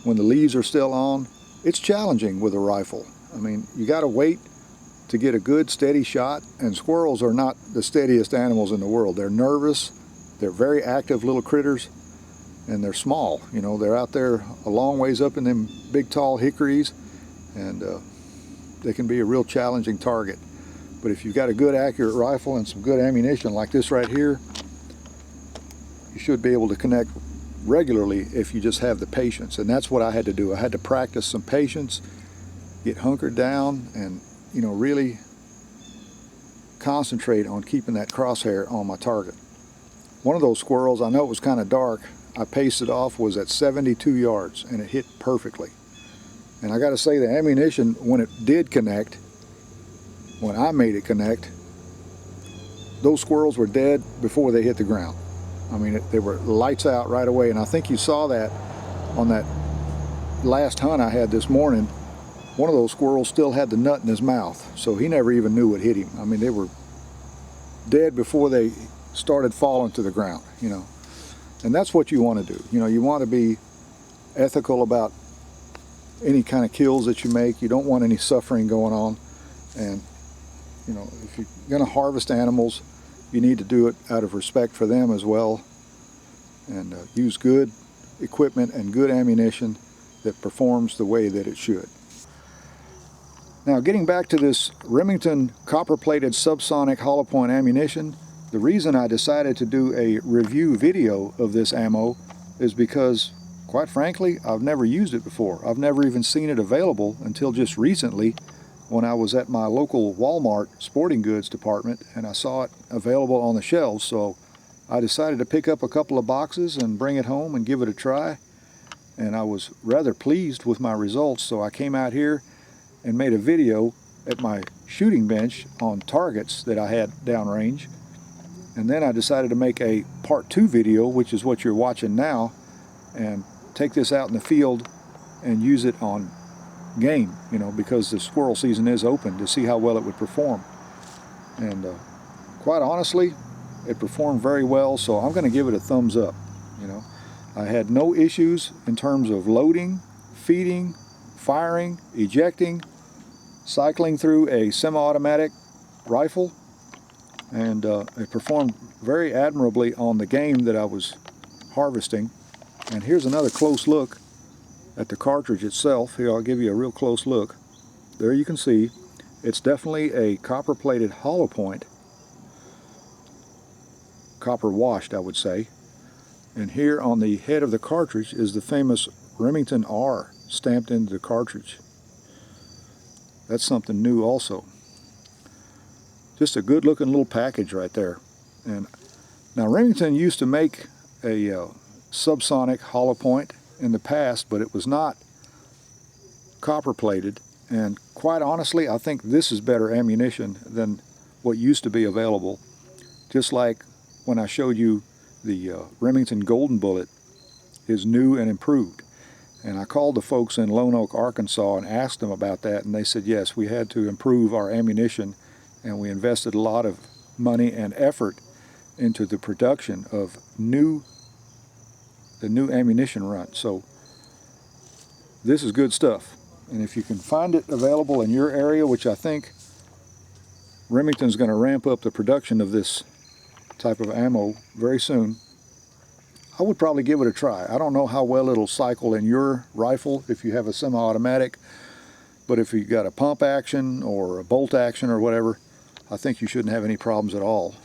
when the leaves are still on, it's challenging with a rifle. I mean, you got to wait to get a good steady shot, and squirrels are not the steadiest animals in the world. They're nervous, they're very active little critters, and they're small. You know, they're out there a long ways up in them big tall hickories, and they can be a real challenging target. But if you've got a good accurate rifle and some good ammunition like this right here, you should be able to connect regularly if you just have the patience. And that's what I had to do. I had to practice some patience, get hunkered down, and, you know, really concentrate on keeping that crosshair on my target. One of those squirrels, I know it was kind of dark, I paced it off, was at 72 yards, and it hit perfectly. And I got to say, the ammunition, when it did connect, when I made it connect, those squirrels were dead before they hit the ground. I mean, they were lights out right away, and I think you saw that on that last hunt I had this morning. One of those squirrels still had the nut in his mouth, so he never even knew what hit him. I mean, they were dead before they started falling to the ground, you know. And that's what you want to do. You know, you want to be ethical about any kind of kills that you make. You don't want any suffering going on. And, you know, if you're going to harvest animals, you need to do it out of respect for them as well, and use good equipment and good ammunition that performs the way that it should. Now, getting back to this Remington copper-plated subsonic hollowpoint ammunition, the reason I decided to do a review video of this ammo is because, quite frankly, I've never used it before. I've never even seen it available until just recently, when I was at my local Walmart sporting goods department, and I saw it available on the shelves. So I decided to pick up a couple of boxes and bring it home and give it a try. And I was rather pleased with my results, so I came out here and made a video at my shooting bench on targets that I had downrange. And then I decided to make a part 2 video, which is what you're watching now, and take this out in the field and use it on game, you know, because the squirrel season is open, to see how well it would perform. And quite honestly, it performed very well, so I'm going to give it a thumbs up. You know, I had no issues in terms of loading, feeding, firing, ejecting, cycling through a semi-automatic rifle, and it performed very admirably on the game that I was harvesting. And here's another close look at the cartridge itself. Here, I'll give you a real close look. There you can see it's definitely a copper-plated hollow point, copper washed, I would say. And here on the head of the cartridge is the famous Remington R stamped into the cartridge. That's something new also. Just a good looking little package right there. And now, Remington used to make a subsonic hollow point in the past, but it was not copper plated, and quite honestly, I think this is better ammunition than what used to be available. Just like when I showed you the Remington Golden Bullet is new and improved. And I called the folks in Lone Oak, Arkansas, and asked them about that, and they said yes, we had to improve our ammunition, and we invested a lot of money and effort into the production of the new ammunition run. So this is good stuff. And if you can find it available in your area, which I think Remington's going to ramp up the production of this type of ammo very soon, I would probably give it a try. I don't know how well it'll cycle in your rifle if you have a semi-automatic, but if you've got a pump action or a bolt action or whatever, I think you shouldn't have any problems at all.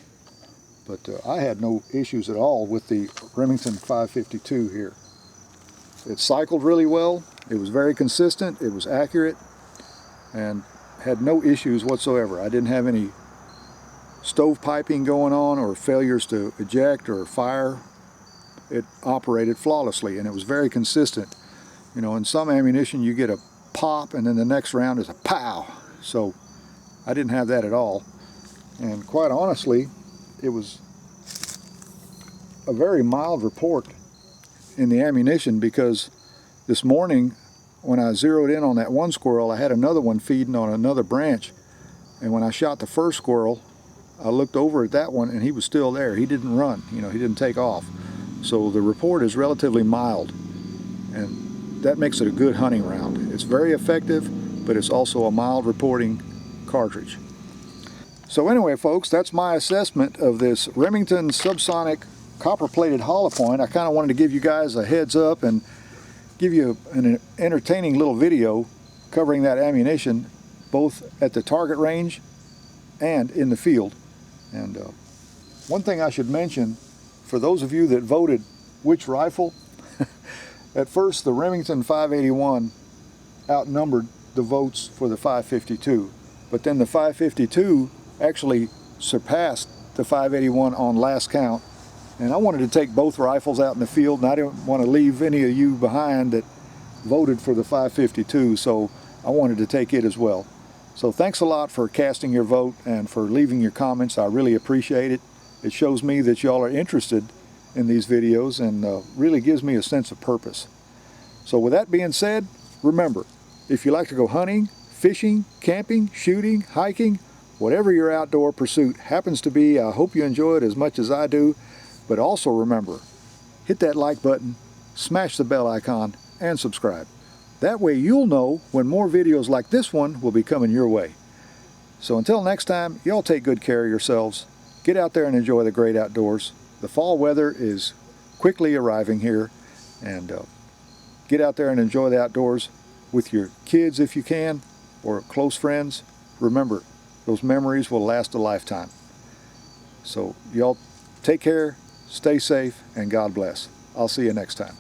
But I had no issues at all with the Remington 552 here. It cycled really well, it was very consistent, it was accurate, and had no issues whatsoever. I didn't have any stove piping going on or failures to eject or fire, it operated flawlessly, and it was very consistent. You know, in some ammunition you get a pop and then the next round is a pow. So I didn't have that at all. And quite honestly, it was a very mild report in the ammunition, because this morning when I zeroed in on that one squirrel, I had another one feeding on another branch. And when I shot the first squirrel, I looked over at that one and he was still there. He didn't run, you know, he didn't take off. So the report is relatively mild, and that makes it a good hunting round. It's very effective, but it's also a mild reporting cartridge. So anyway, folks, that's my assessment of this Remington Subsonic copper-plated hollowpoint. I kind of wanted to give you guys a heads up and give you an entertaining little video covering that ammunition, both at the target range and in the field. And one thing I should mention, for those of you that voted which rifle, at first the Remington 581 outnumbered the votes for the 552, but then the 552 actually surpassed the 581 on last count. And I wanted to take both rifles out in the field, and I didn't want to leave any of you behind that voted for the 552, so I wanted to take it as well. So thanks a lot for casting your vote and for leaving your comments. I really appreciate it. It shows me that y'all are interested in these videos, and really gives me a sense of purpose. So with that being said, remember, if you like to go hunting, fishing, camping, shooting, hiking, whatever your outdoor pursuit happens to be, I hope you enjoy it as much as I do. But also remember, hit that like button, smash the bell icon, and subscribe. That way you'll know when more videos like this one will be coming your way. So until next time, y'all take good care of yourselves. Get out there and enjoy the great outdoors. The fall weather is quickly arriving here, and get out there and enjoy the outdoors with your kids if you can, or close friends. Remember, those memories will last a lifetime. So y'all take care, stay safe, and God bless. I'll see you next time.